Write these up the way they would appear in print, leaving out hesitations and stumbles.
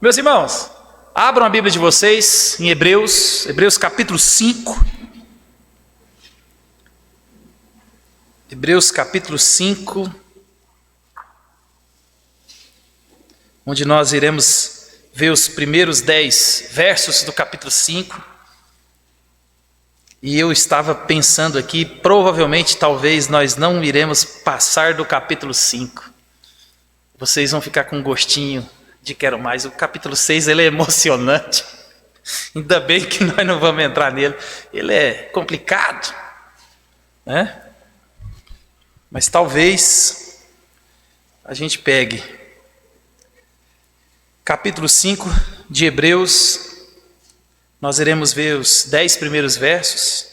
Meus irmãos, abram a Bíblia de vocês em Hebreus capítulo 5. Hebreus capítulo 5, onde nós iremos ver os primeiros 10 versos do capítulo 5. E eu estava pensando aqui, provavelmente, talvez nós não iremos passar do capítulo 5. Vocês vão ficar com um gostinho de quero mais. O capítulo 6 ele é emocionante. Ainda bem que nós não vamos entrar nele. Ele é complicado, né? Mas talvez a gente pegue capítulo 5 de Hebreus. Nós iremos ver os 10 primeiros versos,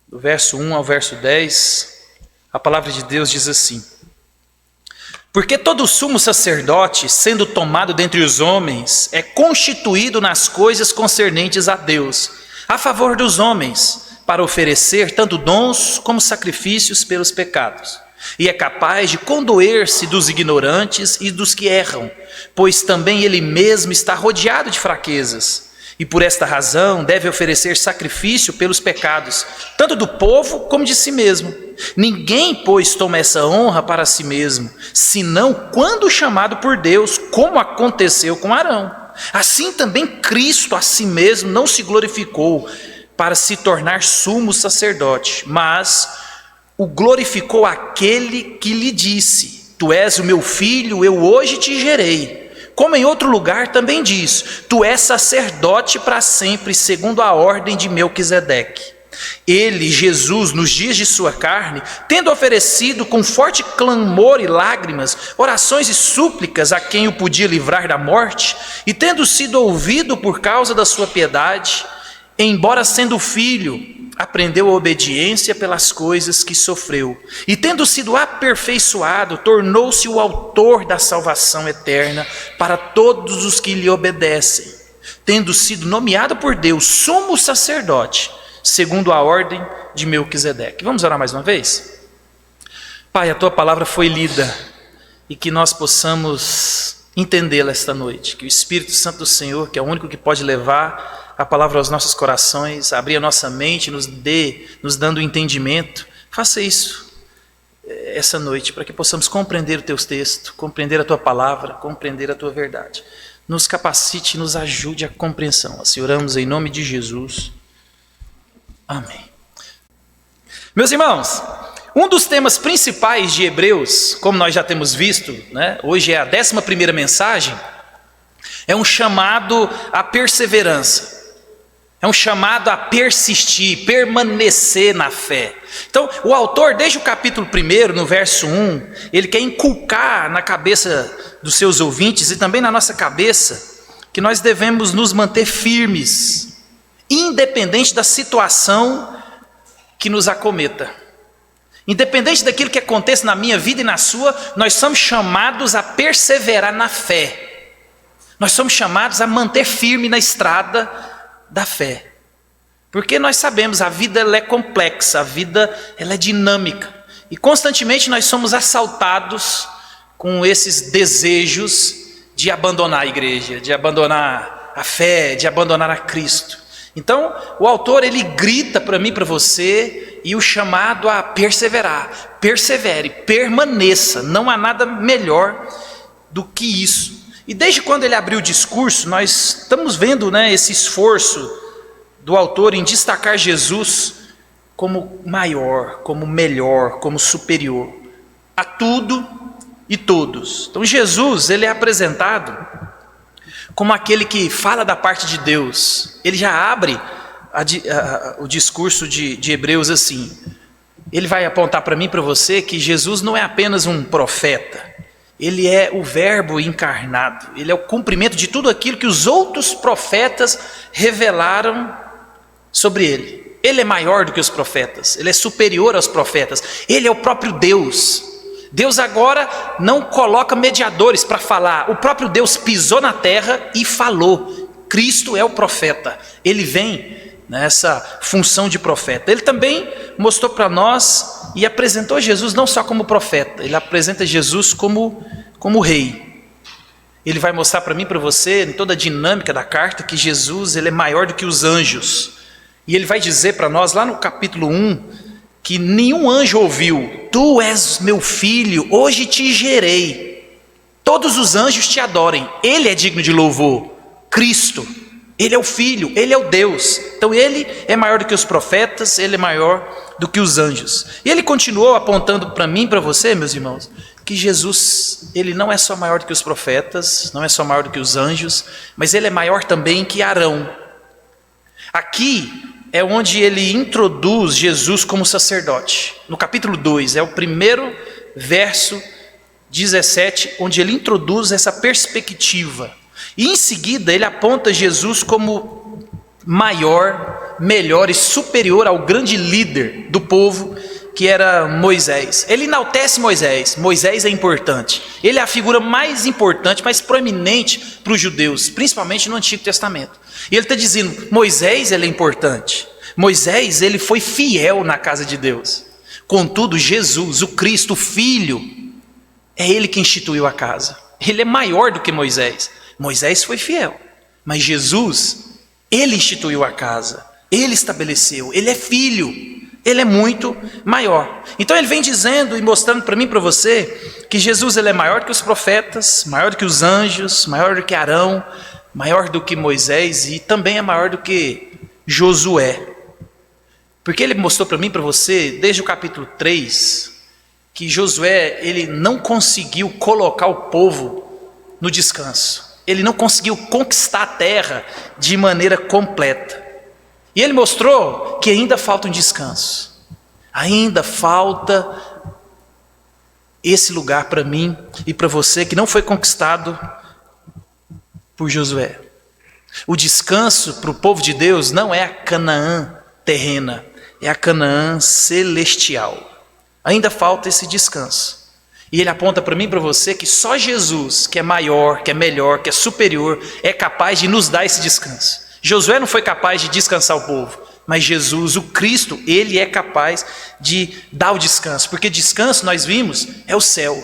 do verso 1 ao verso 10. A palavra de Deus diz assim: porque todo sumo sacerdote, sendo tomado dentre os homens, é constituído nas coisas concernentes a Deus, a favor dos homens, para oferecer tanto dons como sacrifícios pelos pecados. E é capaz de condoer-se dos ignorantes e dos que erram, pois também ele mesmo está rodeado de fraquezas. E por esta razão deve oferecer sacrifício pelos pecados, tanto do povo como de si mesmo. Ninguém, pois, toma essa honra para si mesmo, senão quando chamado por Deus, como aconteceu com Arão. Assim também Cristo a si mesmo não se glorificou para se tornar sumo sacerdote, mas o glorificou aquele que lhe disse: tu és o meu filho, eu hoje te gerei. Como em outro lugar também diz: tu és sacerdote para sempre, segundo a ordem de Melquisedeque. Ele, Jesus, nos dias de sua carne, tendo oferecido com forte clamor e lágrimas, orações e súplicas a quem o podia livrar da morte, e tendo sido ouvido por causa da sua piedade, embora sendo filho, aprendeu a obediência pelas coisas que sofreu, e tendo sido aperfeiçoado, tornou-se o autor da salvação eterna para todos os que lhe obedecem, tendo sido nomeado por Deus sumo sacerdote, segundo a ordem de Melquisedeque. Vamos orar mais uma vez? Pai, a tua palavra foi lida, e que nós possamos entendê-la esta noite, que o Espírito Santo do Senhor, que é o único que pode levar a palavra aos nossos corações, abrir a nossa mente, nos dando entendimento. Faça isso essa noite, para que possamos compreender o teu texto, compreender a tua palavra, compreender a tua verdade. Nos capacite, nos ajude a compreensão. Assim oramos em nome de Jesus. Amém. Meus irmãos, um dos temas principais de Hebreus, como nós já temos visto, né, hoje é a 11ª mensagem, é um chamado à perseverança. É um chamado a persistir, permanecer na fé. Então, o autor, desde o capítulo 1, no verso 1, ele quer inculcar na cabeça dos seus ouvintes e também na nossa cabeça, que nós devemos nos manter firmes, independente da situação que nos acometa. Independente daquilo que aconteça na minha vida e na sua, nós somos chamados a perseverar na fé. Nós somos chamados a manter firme na estrada da fé, porque nós sabemos, a vida ela é complexa, a vida ela é dinâmica, e constantemente nós somos assaltados com esses desejos de abandonar a igreja, de abandonar a fé, de abandonar a Cristo. Então o autor ele grita para mim, para você, e o chamado a perseverar. Persevere, permaneça, não há nada melhor do que isso. E desde quando ele abriu o discurso, nós estamos vendo, né, esse esforço do autor em destacar Jesus como maior, como melhor, como superior a tudo e todos. Então Jesus ele é apresentado como aquele que fala da parte de Deus. Ele já abre o discurso de Hebreus assim. Ele vai apontar para mim e para você que Jesus não é apenas um profeta. Ele é o verbo encarnado, ele é o cumprimento de tudo aquilo que os outros profetas revelaram sobre ele. Ele é maior do que os profetas, ele é superior aos profetas, ele é o próprio Deus. Deus agora não coloca mediadores para falar, o próprio Deus pisou na terra e falou. Cristo é o profeta, ele vem nessa função de profeta. Ele também mostrou para nós e apresentou Jesus não só como profeta, ele apresenta Jesus como rei. ele vai mostrar para mim e para você, em toda a dinâmica da carta, que Jesus ele é maior do que os anjos. E ele vai dizer para nós, lá no capítulo 1, que nenhum anjo ouviu: tu és meu filho, hoje te gerei. Todos os anjos te adorem, ele é digno de louvor. Cristo, ele é o Filho, ele é o Deus. Então ele é maior do que os profetas, ele é maior do que os anjos. E ele continuou apontando para mim e para você, meus irmãos, que Jesus, ele não é só maior do que os profetas, não é só maior do que os anjos, mas ele é maior também que Arão. Aqui é onde ele introduz Jesus como sacerdote. No capítulo 2, é o primeiro verso 17, onde ele introduz essa perspectiva. E em seguida ele aponta Jesus como maior, melhor e superior ao grande líder do povo, que era Moisés. Ele enaltece Moisés. Moisés é importante. Ele é a figura mais importante, mais proeminente para os judeus, principalmente no Antigo Testamento. E ele está dizendo, Moisés ele é importante. Moisés ele foi fiel na casa de Deus. Contudo, Jesus, o Cristo, o Filho, é ele que instituiu a casa. Ele é maior do que Moisés. Moisés foi fiel, mas Jesus, ele instituiu a casa, ele estabeleceu, ele é filho, ele é muito maior. Então ele vem dizendo e mostrando para mim e para você que Jesus ele é maior que os profetas, maior do que os anjos, maior do que Arão, maior do que Moisés e também é maior do que Josué. Porque ele mostrou para mim e para você, desde o capítulo 3, que Josué ele não conseguiu colocar o povo no descanso. Ele não conseguiu conquistar a terra de maneira completa. E ele mostrou que ainda falta um descanso. Ainda falta esse lugar para mim e para você que não foi conquistado por Josué. O descanso para o povo de Deus não é a Canaã terrena, é a Canaã celestial. Ainda falta esse descanso. E ele aponta para mim e para você que só Jesus, que é maior, que é melhor, que é superior, é capaz de nos dar esse descanso. Josué não foi capaz de descansar o povo, mas Jesus, o Cristo, ele é capaz de dar o descanso. Porque descanso, nós vimos, é o céu.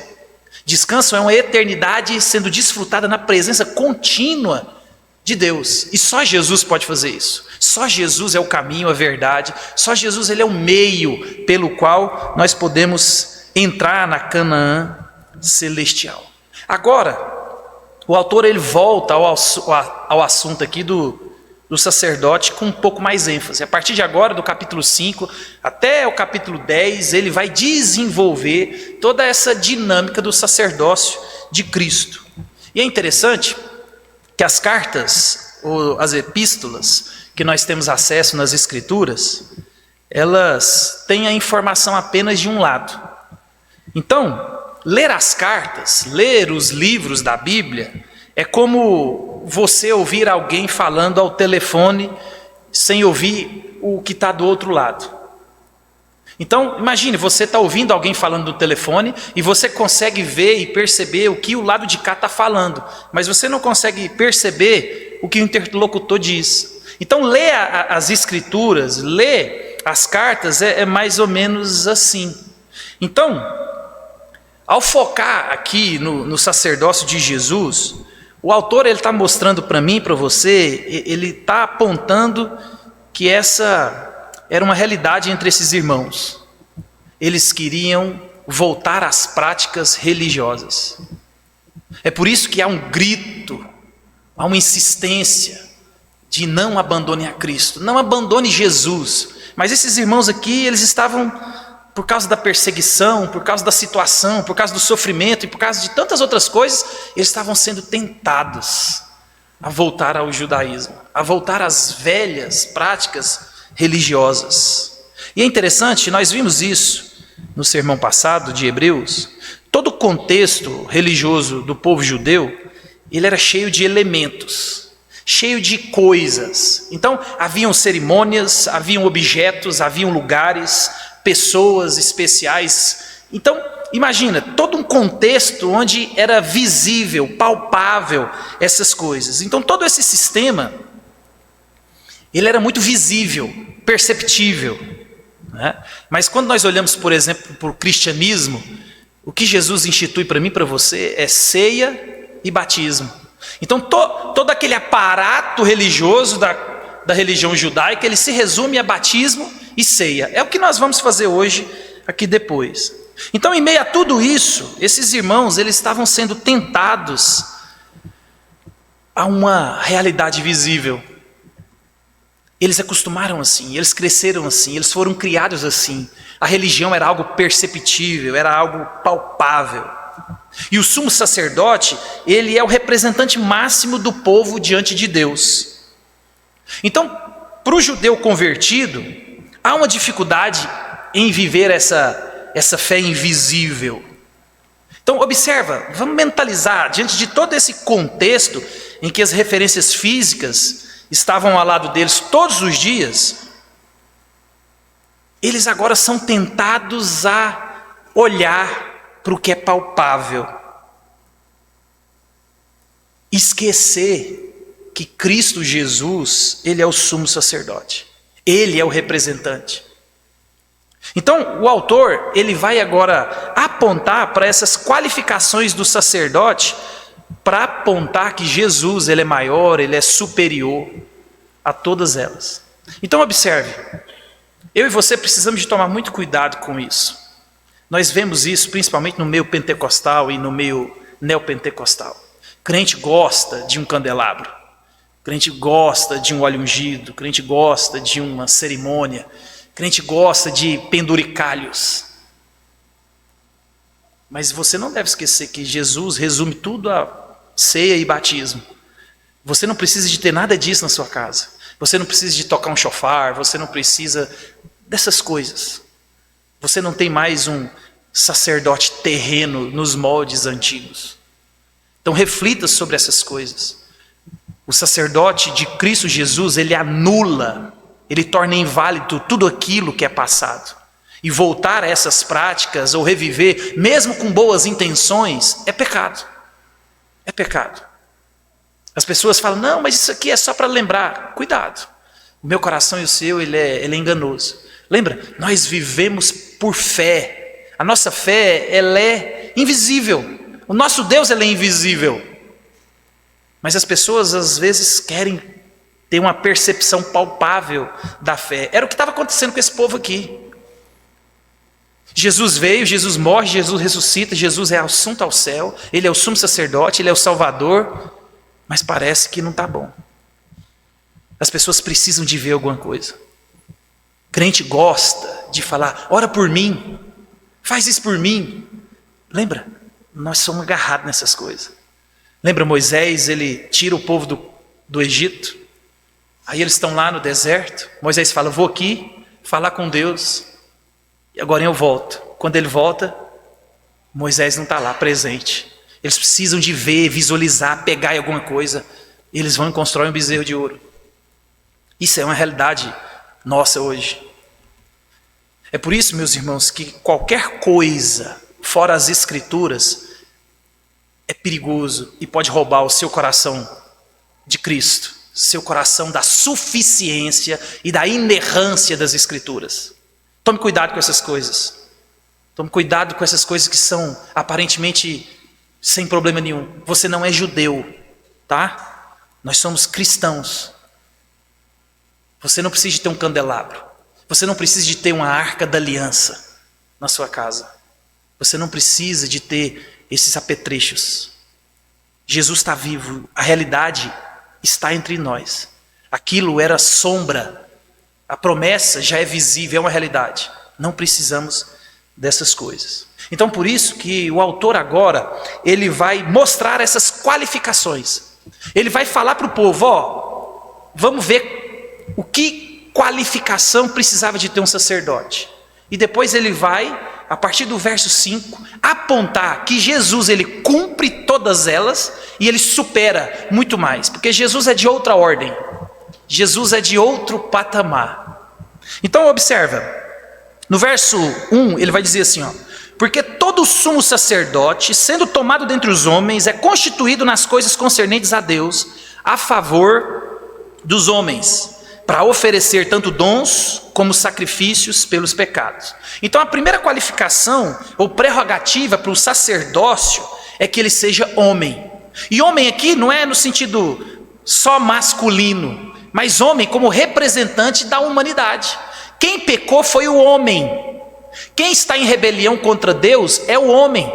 Descanso é uma eternidade sendo desfrutada na presença contínua de Deus. E só Jesus pode fazer isso. Só Jesus é o caminho, a verdade. Só Jesus ele é o meio pelo qual nós podemos entrar na Canaã celestial. Agora, o autor ele volta ao assunto aqui do sacerdote com um pouco mais ênfase. A partir de agora, do capítulo 5 até o capítulo 10, ele vai desenvolver toda essa dinâmica do sacerdócio de Cristo. E é interessante que as cartas, ou as epístolas, que nós temos acesso nas Escrituras, elas têm a informação apenas de um lado. Então, ler as cartas, ler os livros da Bíblia, é como você ouvir alguém falando ao telefone sem ouvir o que está do outro lado. Então, imagine, você está ouvindo alguém falando no telefone e você consegue ver e perceber o que o lado de cá está falando, mas você não consegue perceber o que o interlocutor diz. Então, ler as Escrituras, ler as cartas é mais ou menos assim. Então, ao focar aqui no sacerdócio de Jesus, o autor está mostrando para mim e para você, ele está apontando que essa era uma realidade entre esses irmãos. Eles queriam voltar às práticas religiosas. É por isso que há um grito, há uma insistência de não abandone a Cristo, não abandone Jesus. Mas esses irmãos aqui, eles estavam, por causa da perseguição, por causa da situação, por causa do sofrimento e por causa de tantas outras coisas, eles estavam sendo tentados a voltar ao judaísmo, a voltar às velhas práticas religiosas. E é interessante, nós vimos isso no sermão passado de Hebreus. Todo o contexto religioso do povo judeu, ele era cheio de elementos, cheio de coisas. Então, haviam cerimônias, haviam objetos, haviam lugares, pessoas especiais. Então, imagina, todo um contexto onde era visível, palpável essas coisas. Então, todo esse sistema, ele era muito visível, perceptível, né? Mas quando nós olhamos, por exemplo, para o cristianismo, o que Jesus institui para mim e para você é ceia e batismo. Então todo aquele aparato religioso da religião judaica, ele se resume a batismo e ceia. É o que nós vamos fazer hoje, aqui depois. Então, em meio a tudo isso, esses irmãos, eles estavam sendo tentados a uma realidade visível. Eles acostumaram assim, eles cresceram assim, eles foram criados assim. A religião era algo perceptível, era algo palpável. E o sumo sacerdote, ele é o representante máximo do povo diante de Deus. Então, para o judeu convertido, há uma dificuldade em viver essa fé invisível. Então, observa, vamos mentalizar, diante de todo esse contexto em que as referências físicas estavam ao lado deles todos os dias, eles agora são tentados a olhar para o que é palpável, esquecer que Cristo Jesus, Ele é o sumo sacerdote, Ele é o representante. Então, o autor, ele vai agora apontar para essas qualificações do sacerdote, para apontar que Jesus, ele é maior, ele é superior a todas elas. Então, observe, eu e você precisamos de tomar muito cuidado com isso. Nós vemos isso principalmente no meio pentecostal e no meio neopentecostal. Crente gosta de um candelabro, crente gosta de um óleo ungido, crente gosta de uma cerimônia, crente gosta de penduricalhos. Mas você não deve esquecer que Jesus resume tudo a ceia e batismo. Você não precisa de ter nada disso na sua casa. Você não precisa de tocar um chofar, você não precisa dessas coisas. Você não tem mais um sacerdote terreno nos moldes antigos. Então reflita sobre essas coisas. O sacerdote de Cristo Jesus, ele anula, ele torna inválido tudo aquilo que é passado. E voltar a essas práticas ou reviver, mesmo com boas intenções, é pecado. É pecado. As pessoas falam, não, mas isso aqui é só para lembrar. Cuidado. O meu coração e o seu, ele é enganoso. Lembra? Nós vivemos por fé. A nossa fé, ela é invisível. O nosso Deus, ele é invisível. Mas as pessoas, às vezes, querem ter uma percepção palpável da fé. Era o que estava acontecendo com esse povo aqui. Jesus veio, Jesus morre, Jesus ressuscita, Jesus é assunto ao céu, Ele é o sumo sacerdote, Ele é o Salvador, mas parece que não está bom. As pessoas precisam de ver alguma coisa. Crente gosta de falar, ora por mim, faz isso por mim. Lembra? Nós somos agarrados nessas coisas. Lembra Moisés, ele tira o povo do Egito, aí eles estão lá no deserto, Moisés fala, vou aqui falar com Deus, e agora eu volto. Quando ele volta, Moisés não está lá presente. Eles precisam de ver, visualizar, pegar em alguma coisa. Eles vão e constroem um bezerro de ouro. Isso é uma realidade nossa hoje. É por isso, meus irmãos, que qualquer coisa fora as Escrituras é perigoso e pode roubar o seu coração de Cristo, seu coração da suficiência e da inerrância das Escrituras. Tome cuidado com essas coisas. Tome cuidado com essas coisas que são aparentemente sem problema nenhum. Você não é judeu, tá? Nós somos cristãos. Você não precisa de ter um candelabro. Você não precisa de ter uma arca da aliança na sua casa. Você não precisa de ter esses apetrechos. Jesus está vivo. A realidade está entre nós. Aquilo era sombra. A promessa já é visível, é uma realidade. Não precisamos dessas coisas. Então, por isso que o autor agora, ele vai mostrar essas qualificações. Ele vai falar para o povo, ó, vamos ver o que qualificação precisava de ter um sacerdote. E depois ele vai, a partir do verso 5, apontar que Jesus, ele cumpre todas elas e ele supera muito mais. Porque Jesus é de outra ordem. Jesus é de outro patamar. Então observa, no verso 1 ele vai dizer assim, ó, porque todo sumo sacerdote, sendo tomado dentre os homens, é constituído nas coisas concernentes a Deus, a favor dos homens, para oferecer tanto dons como sacrifícios pelos pecados. Então a primeira qualificação ou prerrogativa para o sacerdócio é que ele seja homem. E homem aqui não é no sentido só masculino, mas homem como representante da humanidade. Quem pecou foi o homem. Quem está em rebelião contra Deus é o homem.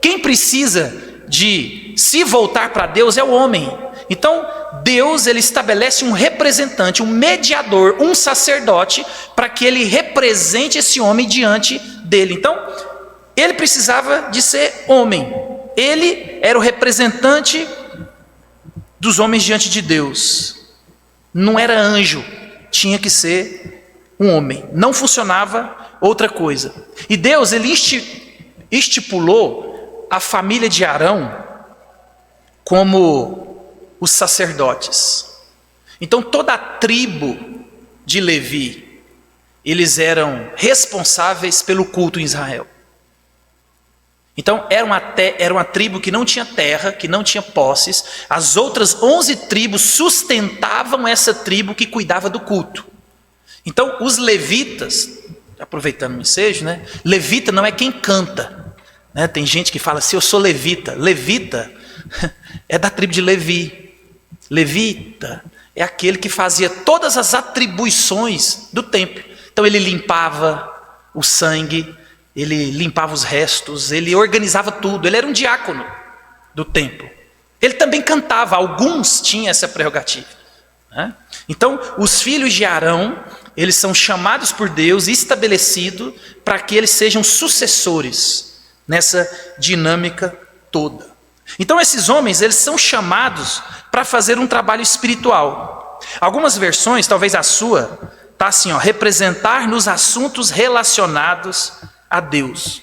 Quem precisa de se voltar para Deus é o homem. Então, Deus ele estabelece um representante, um mediador, um sacerdote, para que ele represente esse homem diante dele. Então, ele precisava de ser homem. Ele era o representante dos homens diante de Deus. Não era anjo, tinha que ser um homem. Não funcionava outra coisa. E Deus ele estipulou a família de Arão como os sacerdotes. Então toda a tribo de Levi, eles eram responsáveis pelo culto em Israel. Então era uma tribo que não tinha terra, que não tinha posses. As outras 11 tribos sustentavam essa tribo que cuidava do culto. Então os levitas, aproveitando o ensejo, né? Levita não é quem canta, né? Tem gente que fala assim, eu sou levita. Levita é da tribo de Levi. Levita é aquele que fazia todas as atribuições do templo. Então ele limpava o sangue, ele limpava os restos, ele organizava tudo. Ele era um diácono do templo. Ele também cantava, alguns tinham essa prerrogativa, né? Então os filhos de Arão, eles são chamados por Deus e estabelecidos para que eles sejam sucessores nessa dinâmica toda. Então esses homens, eles são chamados para fazer um trabalho espiritual. Algumas versões, talvez a sua, está assim, ó, representar nos assuntos relacionados a Deus.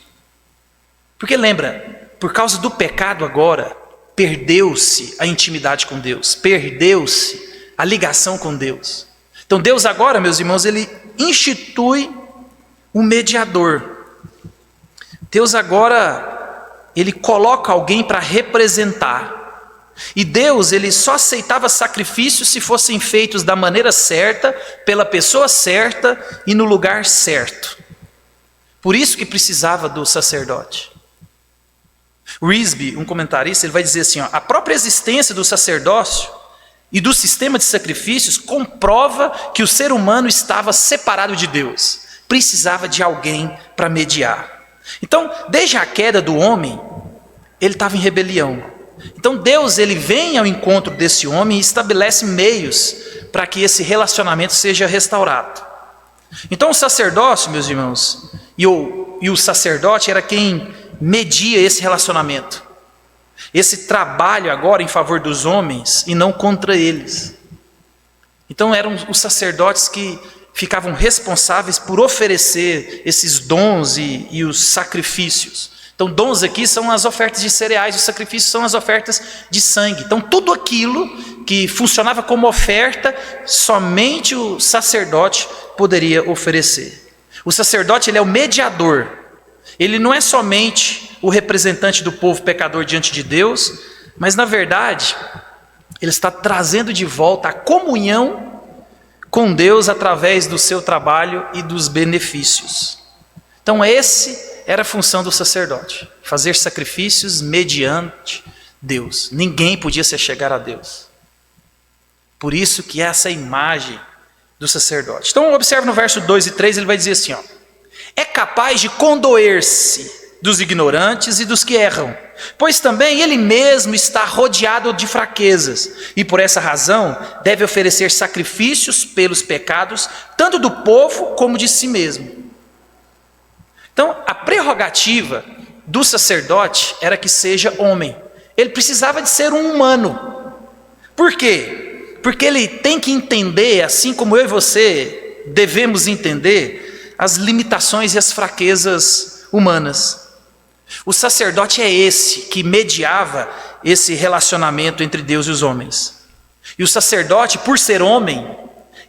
Porque lembra, por causa do pecado agora, perdeu-se a intimidade com Deus, perdeu-se a ligação com Deus. Então Deus agora, meus irmãos, ele institui um mediador. Deus agora ele coloca alguém para representar. E Deus, ele só aceitava sacrifícios se fossem feitos da maneira certa, pela pessoa certa e no lugar certo. Por isso que precisava do sacerdote. Risby, um comentarista, ele vai dizer assim, ó, a própria existência do sacerdócio e do sistema de sacrifícios comprova que o ser humano estava separado de Deus. Precisava de alguém para mediar. Então, desde a queda do homem, ele estava em rebelião. Então Deus ele vem ao encontro desse homem e estabelece meios para que esse relacionamento seja restaurado. Então o sacerdócio, meus irmãos, e o sacerdote era quem media esse relacionamento. Esse trabalho agora em favor dos homens e não contra eles. Então eram os sacerdotes que ficavam responsáveis por oferecer esses dons e os sacrifícios. Então dons aqui são as ofertas de cereais, os sacrifícios são as ofertas de sangue. Então tudo aquilo que funcionava como oferta, somente o sacerdote poderia oferecer. O sacerdote ele é o mediador. Ele não é somente o representante do povo pecador diante de Deus, mas na verdade ele está trazendo de volta a comunhão com Deus através do seu trabalho e dos benefícios. Então essa era a função do sacerdote, fazer sacrifícios mediante Deus. Ninguém podia se chegar a Deus. Por isso que essa imagem do sacerdote. Então observe no verso 2 e 3, ele vai dizer assim, ó, é capaz de condoer-se dos ignorantes e dos que erram, pois também ele mesmo está rodeado de fraquezas, e por essa razão deve oferecer sacrifícios pelos pecados, tanto do povo como de si mesmo. Então a prerrogativa do sacerdote era que seja homem. Ele precisava de ser um humano. Por quê? Porque ele tem que entender, assim como eu e você devemos entender, as limitações e as fraquezas humanas. O sacerdote é esse que mediava esse relacionamento entre Deus e os homens. E o sacerdote, por ser homem,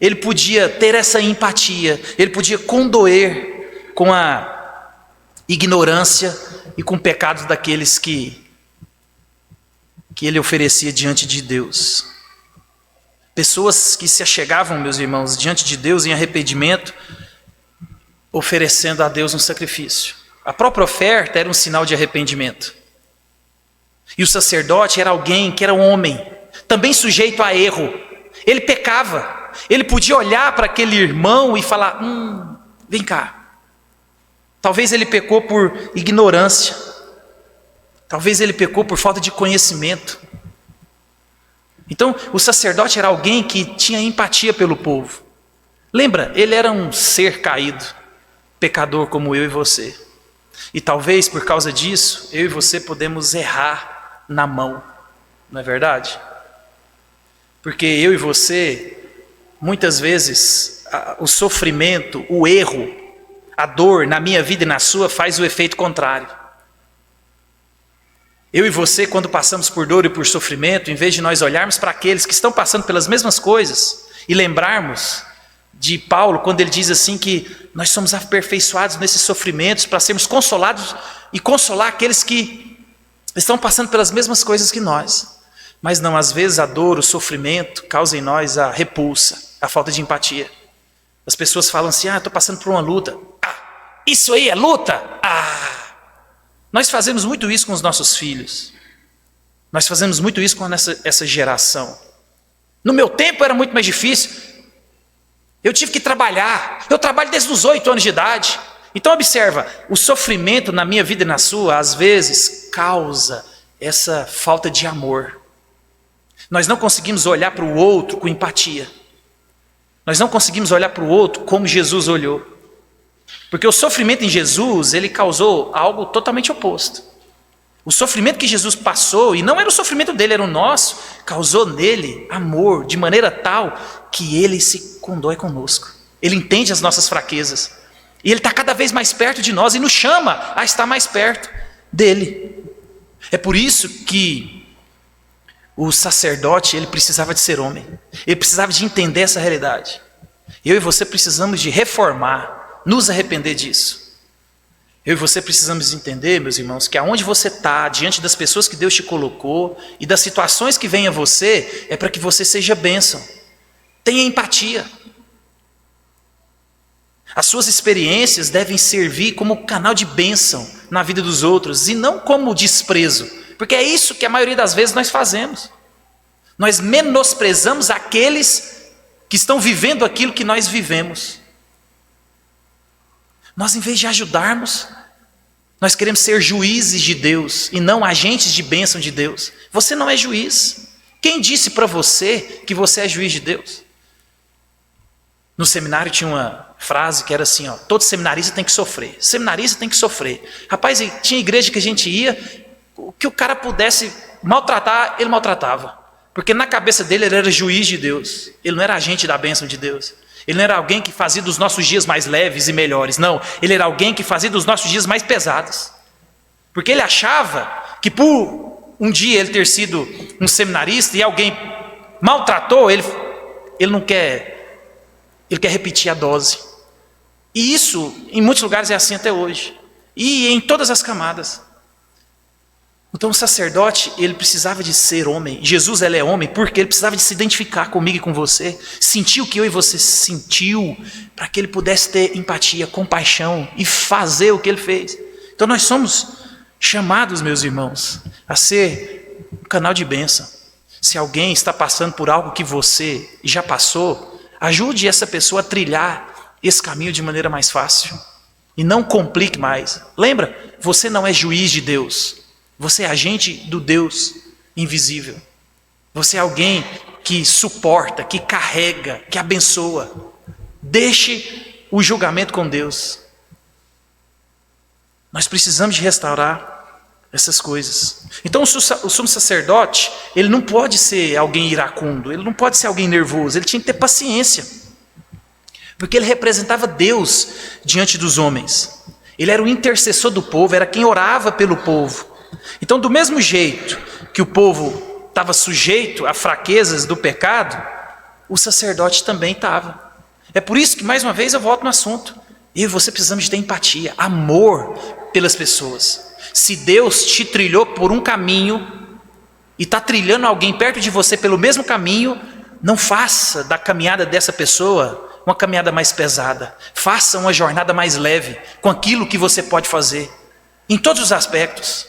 ele podia ter essa empatia, ele podia condoer com a ignorância e com pecados daqueles que ele oferecia diante de Deus. Pessoas que se achegavam, meus irmãos, diante de Deus em arrependimento, oferecendo a Deus um sacrifício. A própria oferta era um sinal de arrependimento. E o sacerdote era alguém que era um homem, também sujeito a erro. Ele pecava. Ele podia olhar para aquele irmão e falar: vem cá. Talvez ele pecou por ignorância. Talvez ele pecou por falta de conhecimento. Então, o sacerdote era alguém que tinha empatia pelo povo. Lembra, ele era um ser caído, pecador como eu e você. E talvez por causa disso, eu e você podemos errar na mão, não é verdade? Porque eu e você, muitas vezes, o sofrimento, o erro, a dor na minha vida e na sua faz o efeito contrário. Eu e você, quando passamos por dor e por sofrimento, em vez de nós olharmos para aqueles que estão passando pelas mesmas coisas e lembrarmos de Paulo, quando ele diz assim que nós somos aperfeiçoados nesses sofrimentos para sermos consolados e consolar aqueles que estão passando pelas mesmas coisas que nós. Mas não, às vezes a dor, o sofrimento causa em nós a repulsa, a falta de empatia. As pessoas falam assim: estou passando por uma luta. Isso aí é luta? Nós fazemos muito isso com os nossos filhos. Nós fazemos muito isso com essa geração. No meu tempo era muito mais difícil. Eu tive que trabalhar. Eu trabalho desde os 8 anos de idade. Então observa, o sofrimento na minha vida e na sua, às vezes, causa essa falta de amor. Nós não conseguimos olhar para o outro com empatia. Nós não conseguimos olhar para o outro como Jesus olhou. Porque o sofrimento em Jesus, ele causou algo totalmente oposto. O sofrimento que Jesus passou, e não era o sofrimento dele, era o nosso, causou nele amor, de maneira tal que ele se condói conosco. Ele entende as nossas fraquezas. E ele está cada vez mais perto de nós e nos chama a estar mais perto dele. É por isso que o sacerdote, ele precisava de ser homem. Ele precisava de entender essa realidade. Eu e você precisamos de reformar, nos arrepender disso. Eu e você precisamos entender, meus irmãos, que aonde você está, diante das pessoas que Deus te colocou e das situações que vêm a você, é para que você seja bênção. Tenha empatia. As suas experiências devem servir como canal de bênção na vida dos outros e não como desprezo, porque é isso que a maioria das vezes nós fazemos. Nós menosprezamos aqueles que estão vivendo aquilo que nós vivemos. Nós, em vez de ajudarmos, nós queremos ser juízes de Deus e não agentes de bênção de Deus. Você não é juiz. Quem disse para você que você é juiz de Deus? No seminário tinha uma frase que era assim: todo seminarista tem que sofrer. Seminarista tem que sofrer. Rapaz, tinha igreja que a gente ia, o que o cara pudesse maltratar, ele maltratava. Porque na cabeça dele ele era juiz de Deus. Ele não era agente da bênção de Deus. Ele não era alguém que fazia dos nossos dias mais leves e melhores. Não, ele era alguém que fazia dos nossos dias mais pesados. Porque ele achava que por um dia ele ter sido um seminarista e alguém maltratou, ele não quer, ele quer repetir a dose. E isso, em muitos lugares, é assim até hoje. E em todas as camadas. Então o sacerdote, ele precisava de ser homem. Jesus, ele é homem porque ele precisava de se identificar comigo e com você. Sentir o que eu e você sentiu, para que ele pudesse ter empatia, compaixão e fazer o que ele fez. Então nós somos chamados, meus irmãos, a ser um canal de bênção. Se alguém está passando por algo que você já passou, ajude essa pessoa a trilhar esse caminho de maneira mais fácil. E não complique mais. Lembra, você não é juiz de Deus. Você é agente do Deus invisível. Você é alguém que suporta, que carrega, que abençoa. Deixe o julgamento com Deus. Nós precisamos de restaurar essas coisas. Então o sumo sacerdote, ele não pode ser alguém iracundo, ele não pode ser alguém nervoso, ele tinha que ter paciência. Porque ele representava Deus diante dos homens. Ele era o intercessor do povo, era quem orava pelo povo. Então, do mesmo jeito que o povo estava sujeito a fraquezas do pecado, o sacerdote também estava. É por isso que, mais uma vez, eu volto no assunto. Eu e você precisamos de ter empatia, amor pelas pessoas. Se Deus te trilhou por um caminho e está trilhando alguém perto de você pelo mesmo caminho, não faça da caminhada dessa pessoa uma caminhada mais pesada. Faça uma jornada mais leve com aquilo que você pode fazer, em todos os aspectos.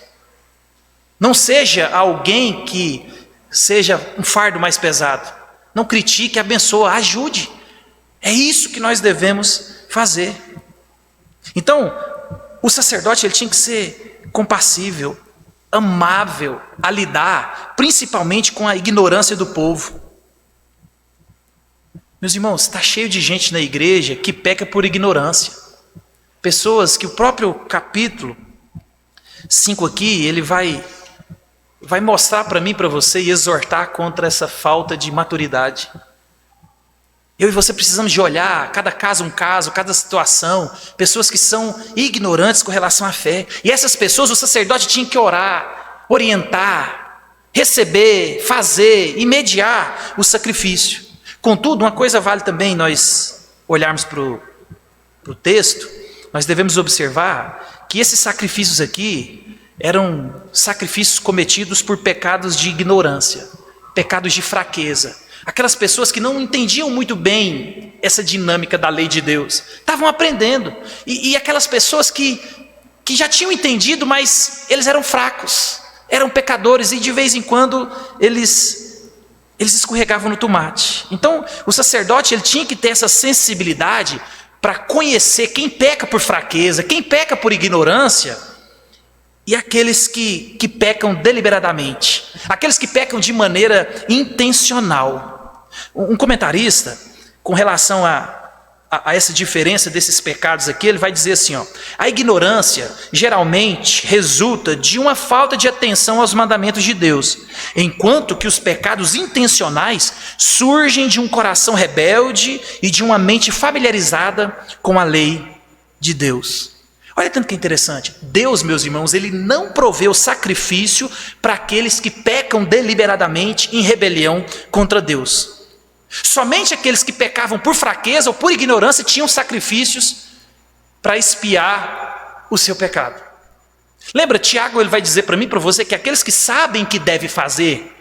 Não seja alguém que seja um fardo mais pesado. Não critique, abençoe, ajude. É isso que nós devemos fazer. Então, o sacerdote ele tinha que ser compassível, amável a lidar, principalmente com a ignorância do povo. Meus irmãos, está cheio de gente na igreja que peca por ignorância. Pessoas que o próprio capítulo 5 aqui, ele vai mostrar para mim e para você e exortar contra essa falta de maturidade. Eu e você precisamos de olhar cada caso um caso, cada situação, pessoas que são ignorantes com relação à fé. E essas pessoas o sacerdote tinha que orar, orientar, receber, fazer e mediar o sacrifício. Contudo, uma coisa vale também nós olharmos para o texto, nós devemos observar que esses sacrifícios aqui eram sacrifícios cometidos por pecados de ignorância, pecados de fraqueza. Aquelas pessoas que não entendiam muito bem essa dinâmica da lei de Deus, estavam aprendendo. E aquelas pessoas que já tinham entendido, mas eles eram fracos, eram pecadores e de vez em quando eles escorregavam no tomate. Então o sacerdote ele tinha que ter essa sensibilidade para conhecer quem peca por fraqueza, quem peca por ignorância e aqueles que pecam deliberadamente, aqueles que pecam de maneira intencional. Um comentarista, com relação a essa diferença desses pecados aqui, ele vai dizer assim, a ignorância geralmente resulta de uma falta de atenção aos mandamentos de Deus, enquanto que os pecados intencionais surgem de um coração rebelde e de uma mente familiarizada com a lei de Deus. Olha tanto que é interessante. Deus, meus irmãos, ele não proveu sacrifício para aqueles que pecam deliberadamente em rebelião contra Deus. Somente aqueles que pecavam por fraqueza ou por ignorância tinham sacrifícios para expiar o seu pecado. Lembra, Tiago ele vai dizer para mim e para você que aqueles que sabem que deve fazer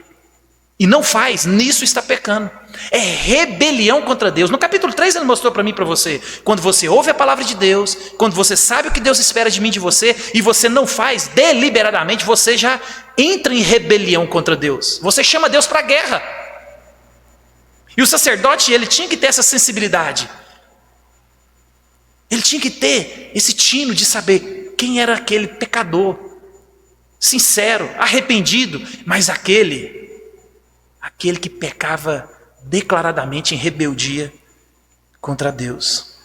e não faz, nisso está pecando. É rebelião contra Deus. No capítulo 3 ele mostrou para mim e para você, quando você ouve a palavra de Deus, quando você sabe o que Deus espera de mim e de você, e você não faz deliberadamente, você já entra em rebelião contra Deus. Você chama Deus para a guerra. E o sacerdote, ele tinha que ter essa sensibilidade. Ele tinha que ter esse tino de saber quem era aquele pecador, sincero, arrependido, mas aquele que pecava declaradamente em rebeldia contra Deus.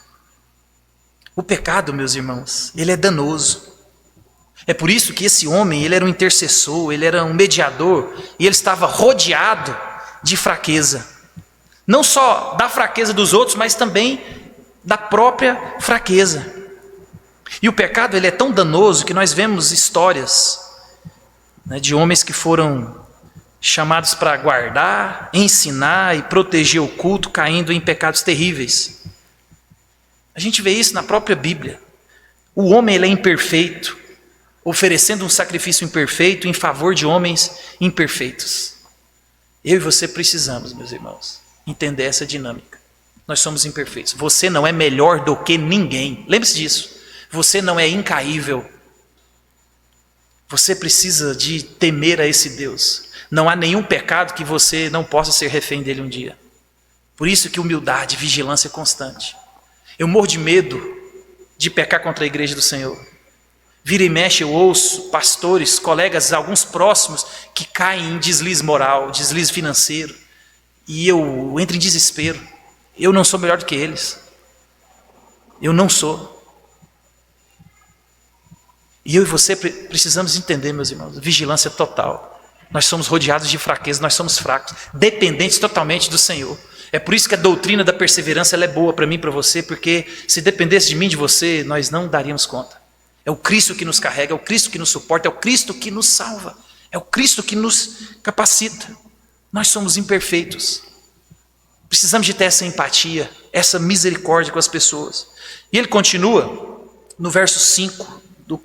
O pecado, meus irmãos, ele é danoso. É por isso que esse homem, ele era um intercessor, ele era um mediador, e ele estava rodeado de fraqueza. Não só da fraqueza dos outros, mas também da própria fraqueza. E o pecado ele é tão danoso que nós vemos histórias, de homens que foram chamados para guardar, ensinar e proteger o culto, caindo em pecados terríveis. A gente vê isso na própria Bíblia. O homem ele é imperfeito, oferecendo um sacrifício imperfeito em favor de homens imperfeitos. Eu e você precisamos, meus irmãos, entender essa dinâmica. Nós somos imperfeitos. Você não é melhor do que ninguém. Lembre-se disso. Você não é incaível. Você precisa de temer a esse Deus. Não há nenhum pecado que você não possa ser refém dele um dia. Por isso que humildade, vigilância é constante. Eu morro de medo de pecar contra a igreja do Senhor. Vira e mexe, eu ouço pastores, colegas, alguns próximos, que caem em deslize moral, deslize financeiro. E eu entro em desespero. Eu não sou melhor do que eles. Eu não sou. E eu e você precisamos entender, meus irmãos, vigilância total. Nós somos rodeados de fraqueza, nós somos fracos, dependentes totalmente do Senhor. É por isso que a doutrina da perseverança ela é boa para mim e para você, porque se dependesse de mim e de você, nós não daríamos conta. É o Cristo que nos carrega, é o Cristo que nos suporta, é o Cristo que nos salva, é o Cristo que nos capacita. Nós somos imperfeitos. Precisamos de ter essa empatia, essa misericórdia com as pessoas. E ele continua no verso 5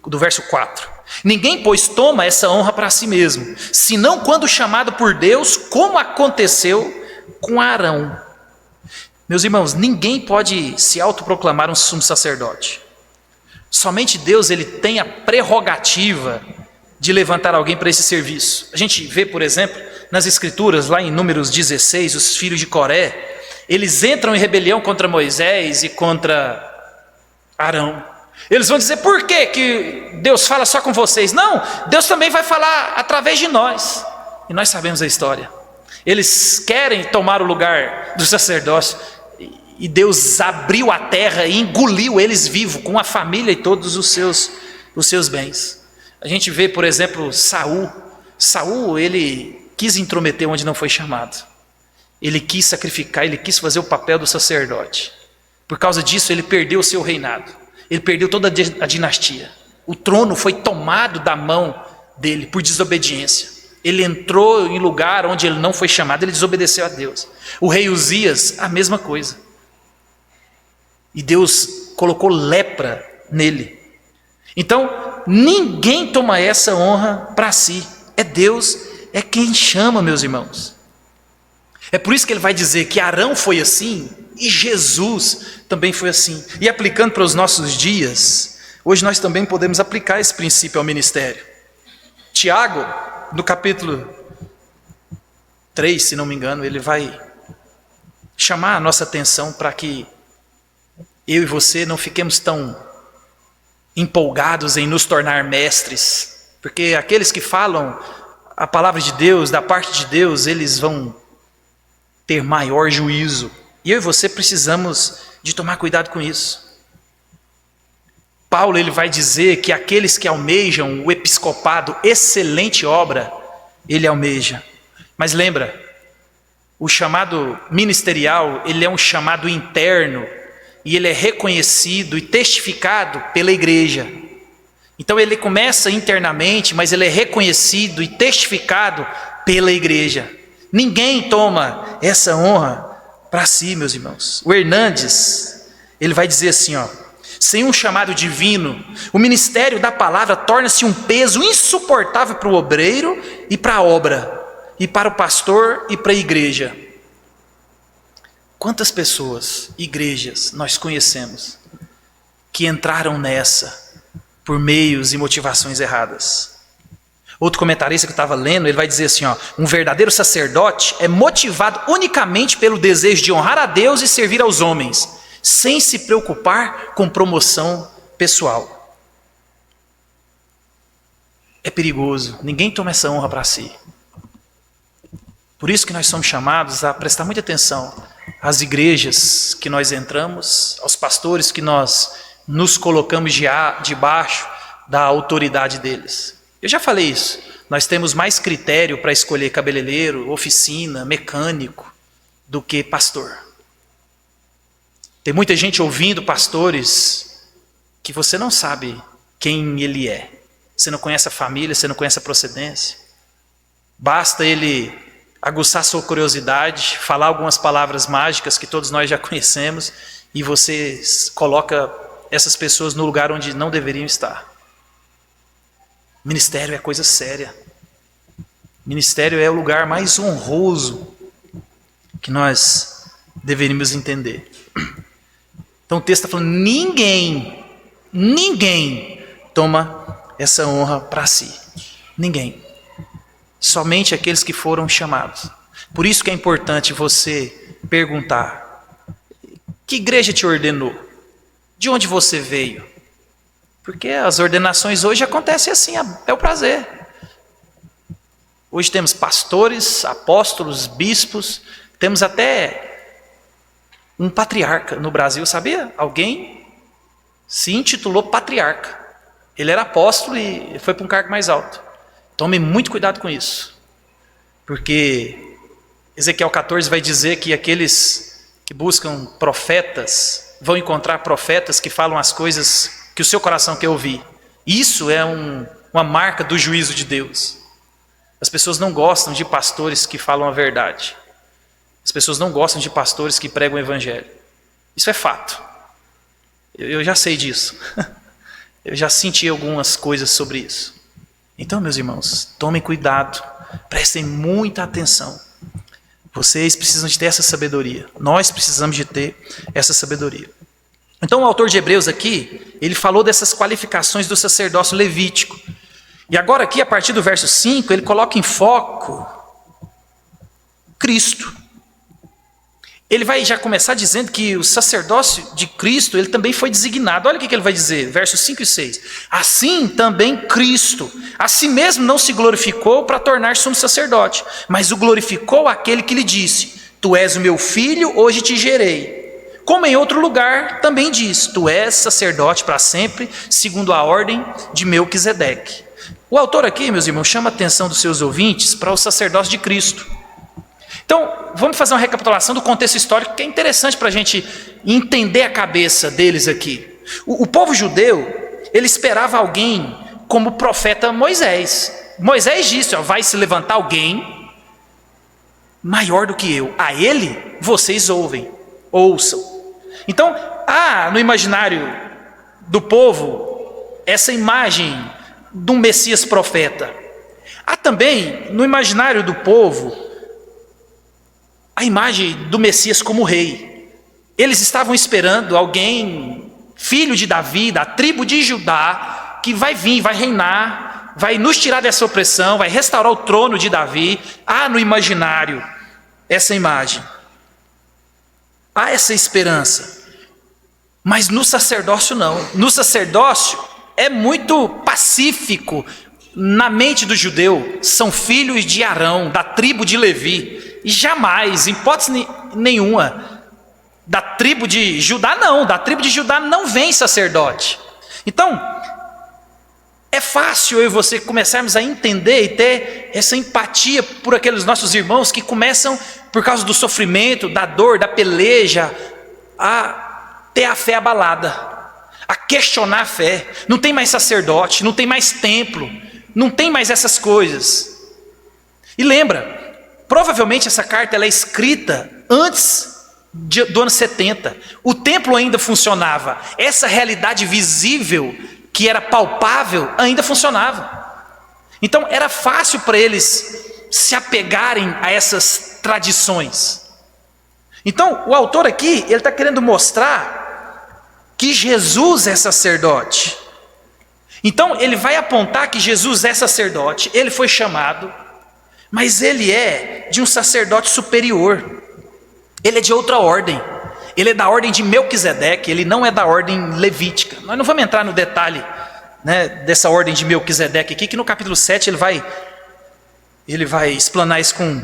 do verso 4. Ninguém, pois, toma essa honra para si mesmo, senão quando chamado por Deus, como aconteceu com Arão. Meus irmãos, ninguém pode se autoproclamar um sumo sacerdote. Somente Deus ele tem a prerrogativa de levantar alguém para esse serviço. A gente vê, por exemplo, nas Escrituras, lá em Números 16, os filhos de Coré, eles entram em rebelião contra Moisés e contra Arão. Eles vão dizer, por que Deus fala só com vocês? Não, Deus também vai falar através de nós. E nós sabemos a história. Eles querem tomar o lugar do sacerdócio, e Deus abriu a terra e engoliu eles vivos, com a família e todos os seus bens. A gente vê, por exemplo, Saul. Saul, ele quis intrometer onde não foi chamado. Ele quis sacrificar, ele quis fazer o papel do sacerdote. Por causa disso, ele perdeu o seu reinado. Ele perdeu toda a dinastia. O trono foi tomado da mão dele por desobediência. Ele entrou em lugar onde ele não foi chamado, ele desobedeceu a Deus. O rei Uzias, a mesma coisa. E Deus colocou lepra nele. Então, ninguém toma essa honra para si. É Deus, é quem chama, meus irmãos. É por isso que ele vai dizer que Arão foi assim e Jesus também foi assim. E aplicando para os nossos dias, hoje nós também podemos aplicar esse princípio ao ministério. Tiago, no capítulo 3, se não me engano, ele vai chamar a nossa atenção para que eu e você não fiquemos tão empolgados em nos tornar mestres, porque aqueles que falam a palavra de Deus, da parte de Deus, eles vão ter maior juízo. E eu e você precisamos de tomar cuidado com isso. Paulo, ele vai dizer que aqueles que almejam o episcopado, excelente obra, ele almeja. Mas lembra, o chamado ministerial, ele é um chamado interno, e ele é reconhecido e testificado pela igreja. Então ele começa internamente, mas ele é reconhecido e testificado pela igreja. Ninguém toma essa honra para si, meus irmãos. O Hernandes, ele vai dizer assim, sem um chamado divino, o ministério da palavra torna-se um peso insuportável para o obreiro e para a obra, e para o pastor e para a igreja. Quantas pessoas, igrejas, nós conhecemos que entraram nessa por meios e motivações erradas? Outro comentarista que eu estava lendo, ele vai dizer assim, um verdadeiro sacerdote é motivado unicamente pelo desejo de honrar a Deus e servir aos homens, sem se preocupar com promoção pessoal. É perigoso, ninguém toma essa honra para si. Por isso que nós somos chamados a prestar muita atenção às igrejas que nós entramos, aos pastores que nós nos colocamos debaixo da autoridade deles. Eu já falei isso, nós temos mais critério para escolher cabeleireiro, oficina, mecânico, do que pastor. Tem muita gente ouvindo pastores que você não sabe quem ele é. Você não conhece a família, você não conhece a procedência. Basta ele aguçar sua curiosidade, falar algumas palavras mágicas que todos nós já conhecemos, e você coloca essas pessoas no lugar onde não deveriam estar. Ministério é coisa séria. Ministério é o lugar mais honroso que nós deveríamos entender. Então o texto está falando, ninguém toma essa honra para si. Ninguém. Somente aqueles que foram chamados. Por isso que é importante você perguntar, que igreja te ordenou? De onde você veio? Porque as ordenações hoje acontecem assim, é o prazer. Hoje temos pastores, apóstolos, bispos, temos até um patriarca no Brasil, sabia? Alguém se intitulou patriarca. Ele era apóstolo e foi para um cargo mais alto. Tome muito cuidado com isso. Porque Ezequiel 14 vai dizer que aqueles que buscam profetas vão encontrar profetas que falam as coisas que o seu coração quer ouvir. Isso é uma marca do juízo de Deus. As pessoas não gostam de pastores que falam a verdade. As pessoas não gostam de pastores que pregam o evangelho. Isso é fato. Eu já sei disso. Eu já senti algumas coisas sobre isso. Então, meus irmãos, tomem cuidado, prestem muita atenção. Vocês precisam de ter essa sabedoria. Nós precisamos de ter essa sabedoria. Então o autor de Hebreus aqui, ele falou dessas qualificações do sacerdócio levítico. E agora aqui, a partir do verso 5, ele coloca em foco Cristo. Ele vai já começar dizendo que o sacerdócio de Cristo, ele também foi designado. Olha o que ele vai dizer, versos 5 e 6. Assim também Cristo, a si mesmo não se glorificou para tornar sumo sacerdote, mas o glorificou aquele que lhe disse: tu és o meu filho, hoje te gerei. Como em outro lugar também diz: tu és sacerdote para sempre, segundo a ordem de Melquisedeque. O autor aqui, meus irmãos, chama a atenção dos seus ouvintes para o sacerdócio de Cristo. Então, vamos fazer uma recapitulação do contexto histórico, que é interessante para a gente entender a cabeça deles aqui. O povo judeu, ele esperava alguém como o profeta Moisés. Moisés disse: vai se levantar alguém maior do que eu. A ele vocês ouçam. Então, há no imaginário do povo essa imagem de um Messias profeta. Há também no imaginário do povo a imagem do Messias como rei. Eles estavam esperando alguém, filho de Davi, da tribo de Judá, que vai vir, vai reinar, vai nos tirar dessa opressão, vai restaurar o trono de Davi. Há no imaginário essa imagem. Há essa esperança. Mas no sacerdócio não. No sacerdócio é muito pacífico. Na mente do judeu, são filhos de Arão, da tribo de Levi. E jamais, em hipótese nenhuma, da tribo de Judá não. Da tribo de Judá não vem sacerdote. Então, é fácil eu e você começarmos a entender e ter essa empatia por aqueles nossos irmãos que começam, por causa do sofrimento, da dor, da peleja, a ter a fé abalada, a questionar a fé. Não tem mais sacerdote, não tem mais templo, não tem mais essas coisas. E lembra, provavelmente essa carta ela é escrita antes do ano 70. O templo ainda funcionava. Essa realidade visível, que era palpável, ainda funcionava. Então era fácil para eles se apegarem a essas tradições. Então o autor aqui, ele está querendo mostrar que Jesus é sacerdote. Então ele vai apontar que Jesus é sacerdote, ele foi chamado, mas ele é de um sacerdote superior. Ele é de outra ordem. Ele é da ordem de Melquisedeque, ele não é da ordem levítica. Nós não vamos entrar no detalhe, né, dessa ordem de Melquisedeque aqui, que no capítulo 7 ele vai explanar isso com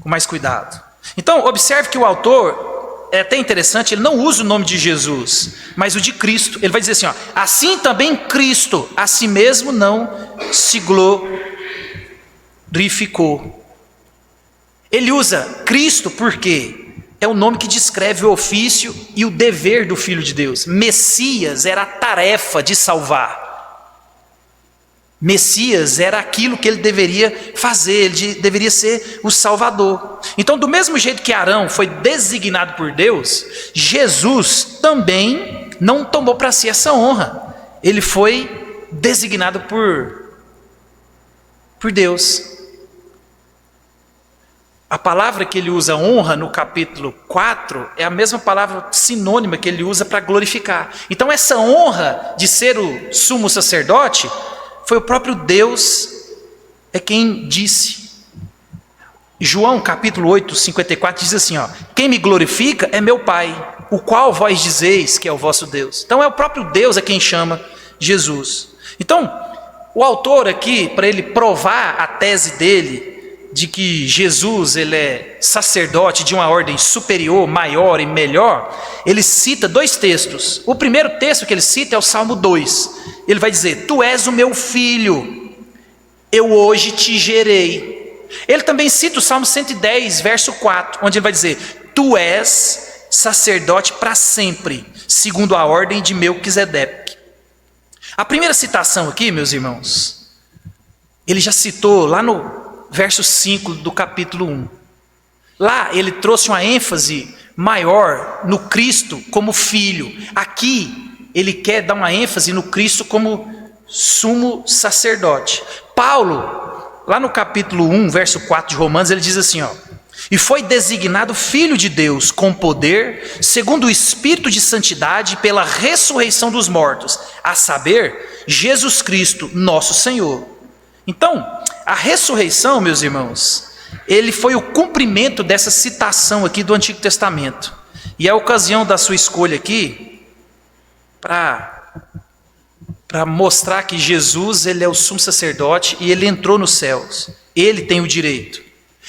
mais cuidado. Então observe que o autor, é até interessante, ele não usa o nome de Jesus, mas o de Cristo. Ele vai dizer assim, ó: assim também Cristo a si mesmo não se glorificou. Ele usa Cristo porque é o nome que descreve o ofício e o dever do Filho de Deus. Messias era a tarefa de salvar. Messias era aquilo que ele deveria fazer, ele deveria ser o Salvador. Então, do mesmo jeito que Arão foi designado por Deus, Jesus também não tomou para si essa honra. Ele foi designado por Deus. A palavra que ele usa, honra, no capítulo 4, é a mesma palavra sinônima que ele usa para glorificar. Então essa honra de ser o sumo sacerdote, foi o próprio Deus é quem disse. João capítulo 8, 54 diz assim, ó: quem me glorifica é meu Pai, o qual vós dizeis que é o vosso Deus. Então é o próprio Deus a quem chama Jesus. Então o autor aqui, para ele provar a tese dele, de que Jesus ele é sacerdote de uma ordem superior, maior e melhor, ele cita dois textos. O primeiro texto que ele cita é o Salmo 2. Ele vai dizer: tu és o meu filho, eu hoje te gerei. Ele também cita o Salmo 110, verso 4, onde ele vai dizer: tu és sacerdote para sempre, segundo a ordem de Melquisedeque. A primeira citação aqui, meus irmãos, ele já citou lá no verso 5 do capítulo 1. Lá ele trouxe uma ênfase maior no Cristo como filho. Aqui ele quer dar uma ênfase no Cristo como sumo sacerdote. Paulo, lá no capítulo 1, verso 4 de Romanos, ele diz assim, ó: e foi designado filho de Deus com poder, segundo o Espírito de santidade, pela ressurreição dos mortos, a saber, Jesus Cristo, nosso Senhor. Então, a ressurreição, meus irmãos, ele foi o cumprimento dessa citação aqui do Antigo Testamento. E é a ocasião da sua escolha aqui para mostrar que Jesus, ele é o sumo sacerdote e ele entrou nos céus. Ele tem o direito.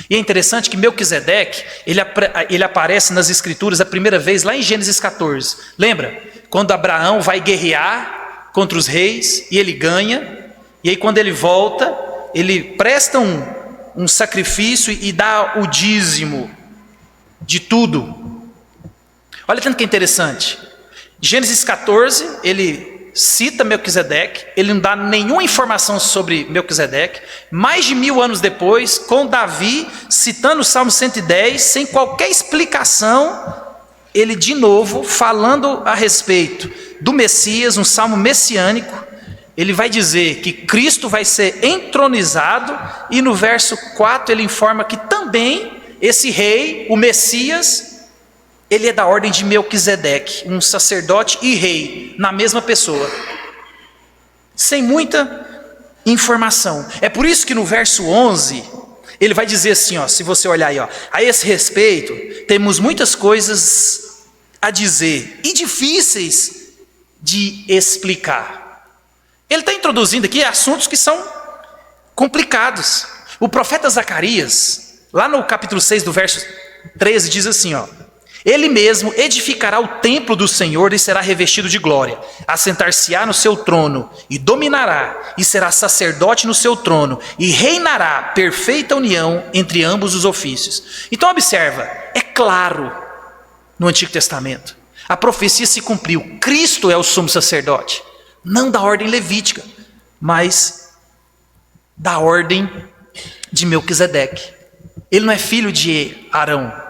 E é interessante que Melquisedeque, ele aparece nas Escrituras a primeira vez lá em Gênesis 14. Lembra? Quando Abraão vai guerrear contra os reis e ele ganha. E aí quando ele volta, ele presta um sacrifício e dá o dízimo de tudo. Olha tanto que é interessante. Gênesis 14, ele cita Melquisedeque, ele não dá nenhuma informação sobre Melquisedeque. Mais de 1000 anos depois, com Davi, citando o Salmo 110, sem qualquer explicação, ele de novo, falando a respeito do Messias, um salmo messiânico, ele vai dizer que Cristo vai ser entronizado, e no verso 4 ele informa que também esse rei, o Messias, ele é da ordem de Melquisedeque, um sacerdote e rei, na mesma pessoa. Sem muita informação. É por isso que no verso 11, ele vai dizer assim, ó, se você olhar aí, ó, a esse respeito, temos muitas coisas a dizer, e difíceis de explicar. Ele está introduzindo aqui assuntos que são complicados. O profeta Zacarias, lá no capítulo 6, do verso 13, diz assim, ó, ele mesmo edificará o templo do Senhor e será revestido de glória. Assentar-se-á no seu trono e dominará, e será sacerdote no seu trono, e reinará perfeita união entre ambos os ofícios. Então observa, é claro no Antigo Testamento, a profecia se cumpriu. Cristo é o sumo sacerdote, não da ordem levítica, mas da ordem de Melquisedeque. Ele não é filho de Arão.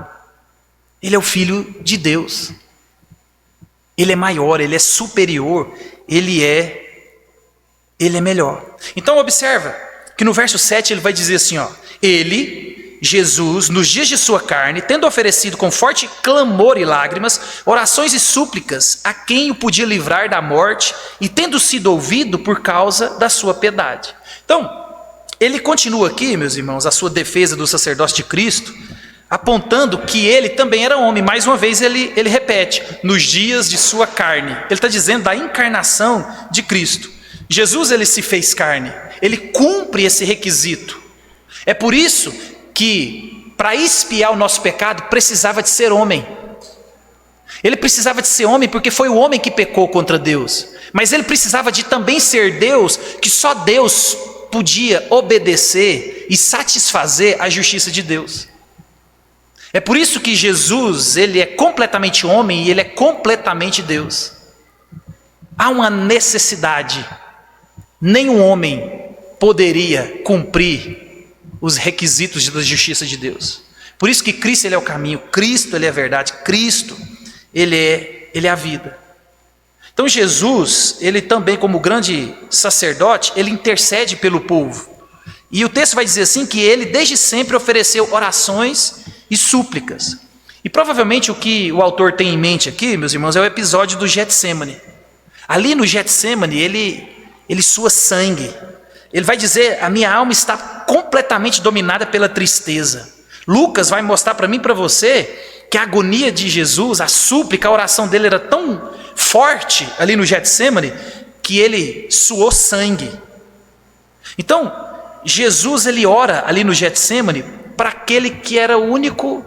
Ele é o Filho de Deus. Ele é maior, ele é superior, ele é melhor. Então observa que no verso 7 ele vai dizer assim, ó, ele, Jesus, nos dias de sua carne, tendo oferecido com forte clamor e lágrimas, orações e súplicas a quem o podia livrar da morte, e tendo sido ouvido por causa da sua piedade. Então, ele continua aqui, meus irmãos, a sua defesa do sacerdócio de Cristo, apontando que ele também era homem. Mais uma vez ele repete, nos dias de sua carne. Ele está dizendo da encarnação de Cristo. Jesus, ele se fez carne, ele cumpre esse requisito. É por isso que, para expiar o nosso pecado, precisava de ser homem. Ele precisava de ser homem porque foi o homem que pecou contra Deus. Mas ele precisava de também ser Deus, que só Deus podia obedecer e satisfazer a justiça de Deus. É por isso que Jesus, ele é completamente homem e ele é completamente Deus. Há uma necessidade. Nenhum homem poderia cumprir os requisitos da justiça de Deus. Por isso que Cristo, ele é o caminho, Cristo, ele é a verdade, Cristo, ele é a vida. Então Jesus, ele também como grande sacerdote, ele intercede pelo povo. E o texto vai dizer assim que ele desde sempre ofereceu orações e súplicas. E provavelmente o que o autor tem em mente aqui, meus irmãos, é o episódio do Getsêmani. Ali no Getsêmani, ele sua sangue. Ele vai dizer, a minha alma está completamente dominada pela tristeza. Lucas vai mostrar para mim e para você que a agonia de Jesus, a súplica, a oração dele era tão forte ali no Getsêmani, que ele suou sangue. Então, Jesus, ele ora ali no Getsêmani para aquele que era o único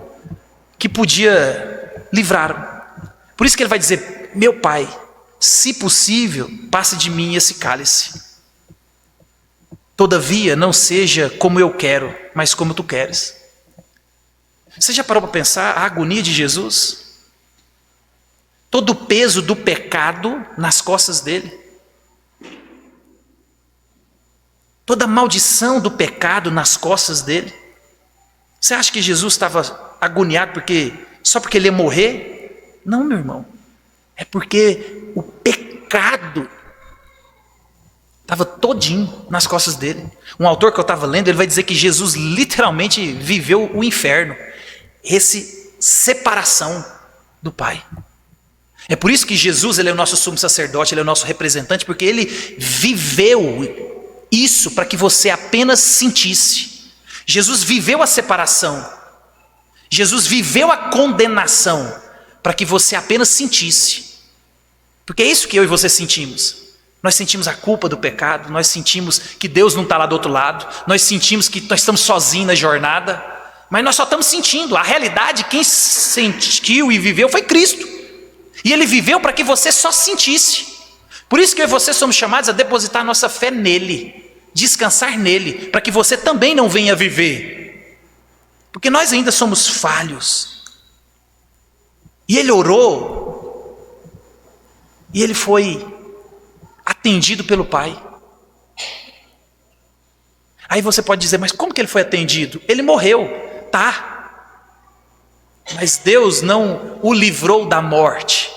que podia livrá-lo. Por isso que ele vai dizer, meu Pai, se possível, passe de mim esse cálice. Todavia, não seja como eu quero, mas como tu queres. Você já parou para pensar a agonia de Jesus? Todo o peso do pecado nas costas dele. Toda a maldição do pecado nas costas dele. Você acha que Jesus estava agoniado só porque ele ia morrer? Não, meu irmão. É porque o pecado estava todinho nas costas dele. Um autor que eu estava lendo, ele vai dizer que Jesus literalmente viveu o inferno. Essa separação do Pai. É por isso que Jesus, ele é o nosso sumo sacerdote, ele é o nosso representante, porque ele viveu isso para que você apenas sentisse. Jesus viveu a separação. Jesus viveu a condenação para que você apenas sentisse. Porque é isso que eu e você sentimos. Nós sentimos a culpa do pecado, nós sentimos que Deus não está lá do outro lado, nós sentimos que nós estamos sozinhos na jornada, mas nós só estamos sentindo. A realidade, quem sentiu e viveu foi Cristo. E Ele viveu para que você só sentisse. Por isso que eu e você somos chamados a depositar nossa fé nele, descansar nele, para que você também não venha viver. Porque nós ainda somos falhos. E ele orou, e ele foi atendido pelo Pai. Aí você pode dizer, mas como que ele foi atendido? Ele morreu, tá. Mas Deus não o livrou da morte.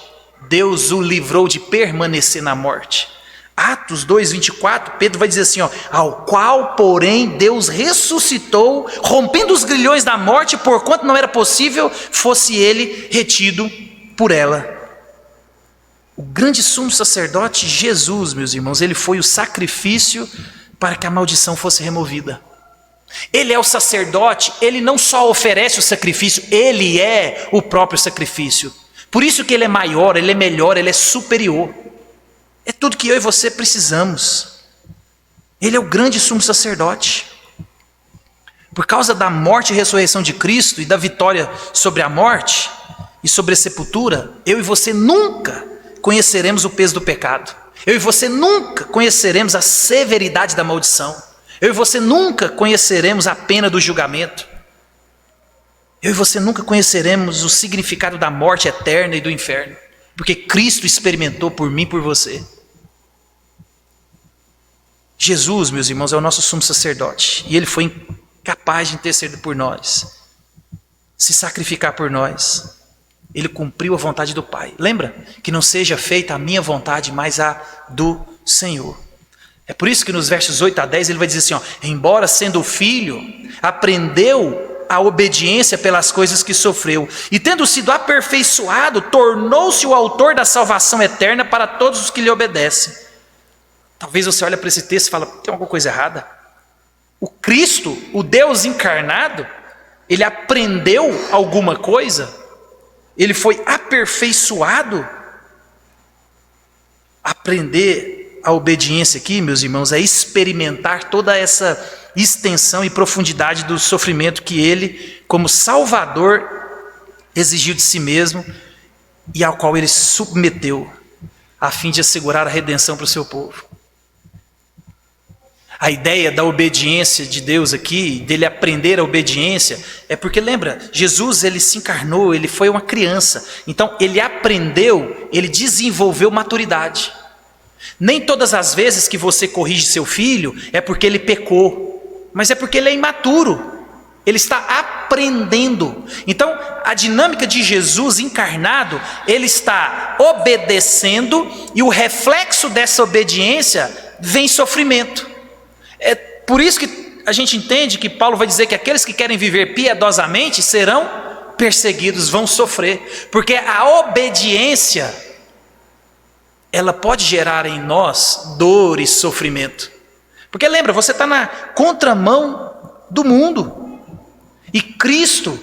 Deus o livrou de permanecer na morte. Atos 2:24, Pedro vai dizer assim, ao qual, porém, Deus ressuscitou, rompendo os grilhões da morte, porquanto não era possível fosse ele retido por ela. O grande sumo sacerdote Jesus, meus irmãos, ele foi o sacrifício para que a maldição fosse removida. Ele é o sacerdote, ele não só oferece o sacrifício, ele é o próprio sacrifício. Por isso que ele é maior, ele é melhor, ele é superior. É tudo que eu e você precisamos. Ele é o grande sumo sacerdote. Por causa da morte e ressurreição de Cristo e da vitória sobre a morte e sobre a sepultura, eu e você nunca conheceremos o peso do pecado. Eu e você nunca conheceremos a severidade da maldição. Eu e você nunca conheceremos a pena do julgamento. Eu e você nunca conheceremos o significado da morte eterna e do inferno, porque Cristo experimentou por mim e por você. Jesus, meus irmãos, é o nosso sumo sacerdote, e ele foi capaz de interceder por nós, se sacrificar por nós. Ele cumpriu a vontade do Pai. Lembra? Que não seja feita a minha vontade, mas a do Senhor. É por isso que nos versos 8 a 10 ele vai dizer assim, embora sendo filho, aprendeu a obediência pelas coisas que sofreu, e tendo sido aperfeiçoado, tornou-se o autor da salvação eterna para todos os que lhe obedecem. Talvez você olhe para esse texto e fale, tem alguma coisa errada? O Cristo, o Deus encarnado, ele aprendeu alguma coisa? Ele foi aperfeiçoado? Aprender a obediência aqui, meus irmãos, é experimentar toda essa extensão e profundidade do sofrimento que ele, como Salvador, exigiu de si mesmo e ao qual ele submeteu, a fim de assegurar a redenção para o seu povo. A ideia da obediência de Deus aqui, dele aprender a obediência, é porque lembra, Jesus ele se encarnou, ele foi uma criança, então ele aprendeu, ele desenvolveu maturidade. Nem todas as vezes que você corrige seu filho é porque ele pecou, mas é porque ele é imaturo, ele está aprendendo. Então a dinâmica de Jesus encarnado, ele está obedecendo e o reflexo dessa obediência vem sofrimento. É por isso que a gente entende que Paulo vai dizer que aqueles que querem viver piedosamente serão perseguidos, vão sofrer, porque a obediência, ela pode gerar em nós dor e sofrimento. Porque lembra, você está na contramão do mundo, e Cristo,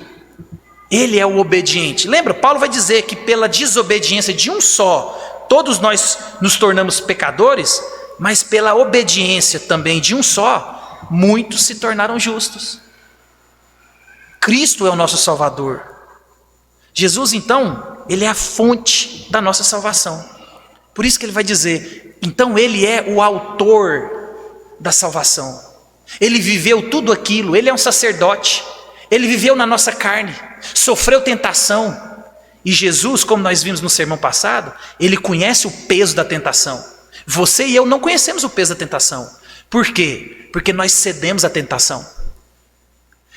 ele é o obediente. Lembra, Paulo vai dizer que pela desobediência de um só, todos nós nos tornamos pecadores, mas pela obediência também de um só, muitos se tornaram justos. Cristo é o nosso Salvador. Jesus, então, ele é a fonte da nossa salvação. Por isso que ele vai dizer, então ele é o autor da salvação. Ele viveu tudo aquilo, ele é um sacerdote. Ele viveu na nossa carne, sofreu tentação. E Jesus, como nós vimos no sermão passado, ele conhece o peso da tentação. Você e eu não conhecemos o peso da tentação. Por quê? Porque nós cedemos à tentação.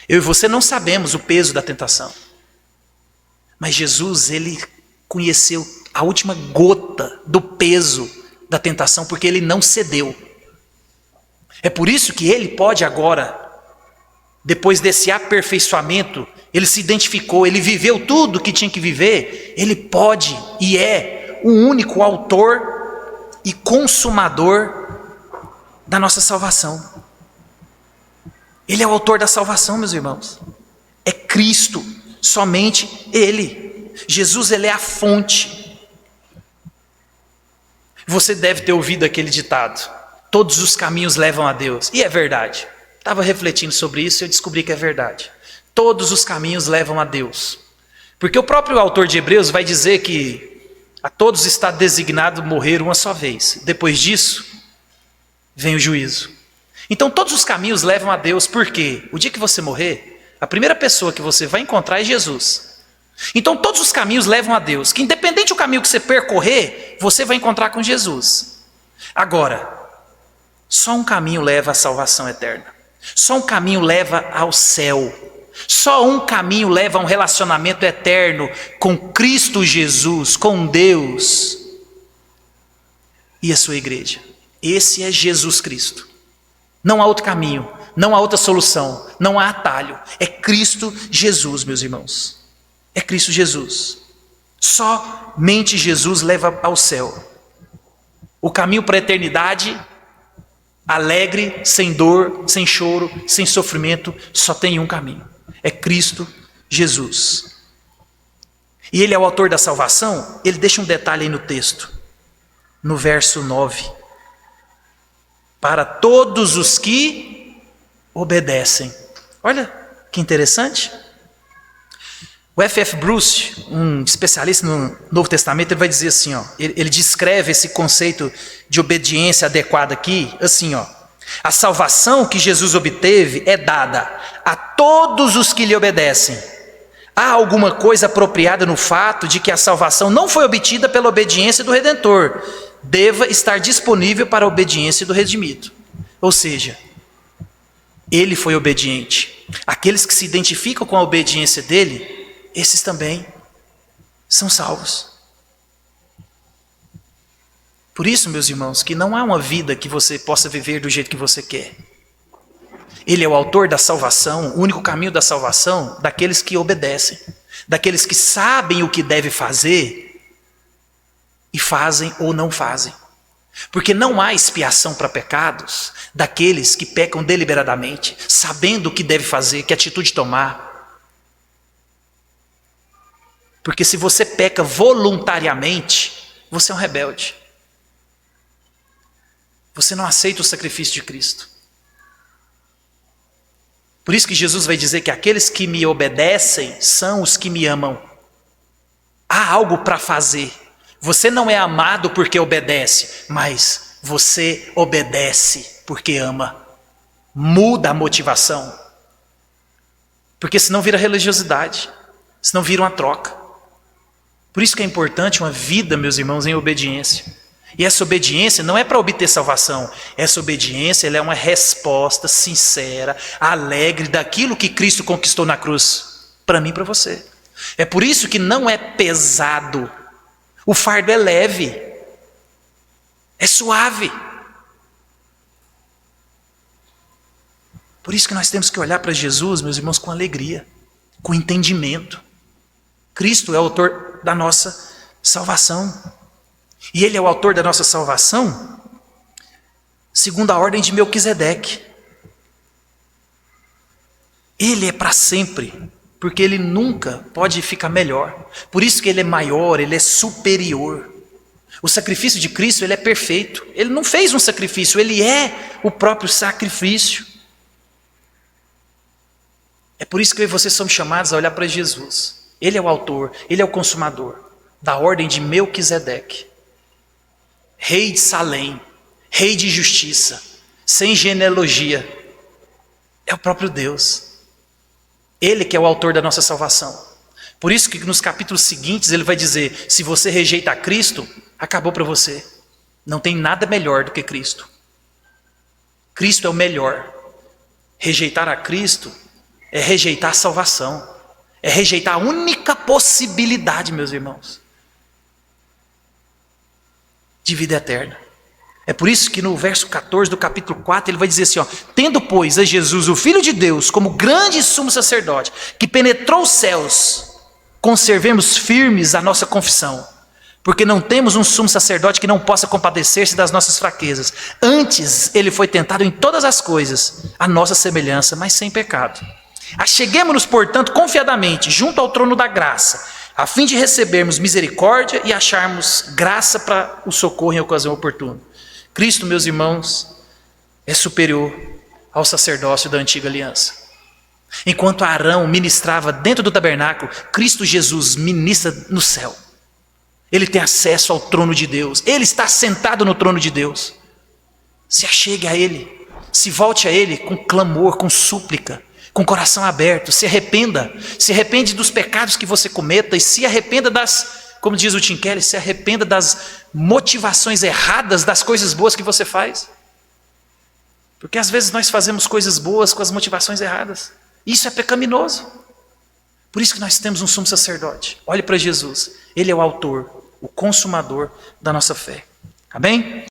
Eu e você não sabemos o peso da tentação. Mas Jesus, ele conheceu a última gota do peso da tentação, porque ele não cedeu. É por isso que ele pode agora, depois desse aperfeiçoamento, ele se identificou, ele viveu tudo que tinha que viver, ele pode e é o único autor e consumador da nossa salvação. Ele é o autor da salvação, meus irmãos. É Cristo, somente Ele. Jesus, Ele é a fonte. Você deve ter ouvido aquele ditado: todos os caminhos levam a Deus. E é verdade. Estava refletindo sobre isso e eu descobri que é verdade. Todos os caminhos levam a Deus. Porque o próprio autor de Hebreus vai dizer que a todos está designado morrer uma só vez. Depois disso, vem o juízo. Então todos os caminhos levam a Deus, porque o dia que você morrer, a primeira pessoa que você vai encontrar é Jesus. Então todos os caminhos levam a Deus, que independente do caminho que você percorrer, você vai encontrar com Jesus. Agora, só um caminho leva à salvação eterna. Só um caminho leva ao céu. Só um caminho leva a um relacionamento eterno com Cristo Jesus, com Deus e a sua igreja. Esse é Jesus Cristo. Não há outro caminho, não há outra solução, não há atalho. É Cristo Jesus, meus irmãos. É Cristo Jesus. Somente Jesus leva ao céu. O caminho para a eternidade, alegre, sem dor, sem choro, sem sofrimento, só tem um caminho. É Cristo Jesus. E Ele é o autor da salvação. Ele deixa um detalhe aí no texto, no verso 9. Para todos os que obedecem. Olha que interessante. O F.F. Bruce, um especialista no Novo Testamento, ele vai dizer assim, ele descreve esse conceito de obediência adequada aqui, assim, a salvação que Jesus obteve é dada a todos os que lhe obedecem. Há alguma coisa apropriada no fato de que a salvação não foi obtida pela obediência do Redentor, deva estar disponível para a obediência do redimido. Ou seja, ele foi obediente. Aqueles que se identificam com a obediência dele, esses também são salvos. Por isso, meus irmãos, que não há uma vida que você possa viver do jeito que você quer. Ele é o autor da salvação, o único caminho da salvação daqueles que obedecem, daqueles que sabem o que deve fazer e fazem ou não fazem. Porque não há expiação para pecados daqueles que pecam deliberadamente, sabendo o que deve fazer, que atitude tomar. Porque se você peca voluntariamente, você é um rebelde. Você não aceita o sacrifício de Cristo. Por isso que Jesus vai dizer que aqueles que me obedecem são os que me amam. Há algo para fazer. Você não é amado porque obedece, mas você obedece porque ama. Muda a motivação. Porque senão vira religiosidade, senão vira uma troca. Por isso que é importante uma vida, meus irmãos, em obediência. E essa obediência não é para obter salvação. Essa obediência ela é uma resposta sincera, alegre daquilo que Cristo conquistou na cruz. Para mim e para você. É por isso que não é pesado. O fardo é leve. É suave. Por isso que nós temos que olhar para Jesus, meus irmãos, com alegria, com entendimento. Cristo é o autor da nossa salvação. E Ele é o autor da nossa salvação segundo a ordem de Melquisedeque. Ele é para sempre, porque Ele nunca pode ficar melhor. Por isso que Ele é maior, Ele é superior. O sacrifício de Cristo, Ele é perfeito. Ele não fez um sacrifício, Ele é o próprio sacrifício. É por isso que eu e você somos chamados a olhar para Jesus. Ele é o autor, Ele é o consumador da ordem de Melquisedeque. Rei de Salém, rei de justiça, sem genealogia. É o próprio Deus. Ele que é o autor da nossa salvação. Por isso que nos capítulos seguintes ele vai dizer, se você rejeita Cristo, acabou para você. Não tem nada melhor do que Cristo. Cristo é o melhor. Rejeitar a Cristo é rejeitar a salvação. É rejeitar a única possibilidade, meus irmãos, de vida eterna. É por isso que no verso 14 do capítulo 4 ele vai dizer assim, tendo pois a Jesus, o Filho de Deus, como grande sumo sacerdote, que penetrou os céus, conservemos firmes a nossa confissão, Porque não temos um sumo sacerdote que não possa compadecer-se das nossas fraquezas. Antes, ele foi tentado em todas as coisas, a nossa semelhança, mas sem pecado. Acheguemo-nos, portanto, confiadamente, junto ao trono da graça, a fim de recebermos misericórdia e acharmos graça para o socorro em ocasião oportuna. Cristo, meus irmãos, é superior ao sacerdócio da antiga aliança. Enquanto Arão ministrava dentro do tabernáculo, Cristo Jesus ministra no céu. Ele tem acesso ao trono de Deus. Ele está sentado no trono de Deus. Se achegue a Ele. Se volte a Ele com clamor, com súplica, com coração aberto. Se arrependa. Se arrepende dos pecados que você cometa e se arrependa como diz o Tim Keller, se arrependa das motivações erradas das coisas boas que você faz. Porque às vezes nós fazemos coisas boas com as motivações erradas. Isso é pecaminoso. Por isso que nós temos um sumo sacerdote. Olhe para Jesus. Ele é o autor, o consumador da nossa fé. Amém?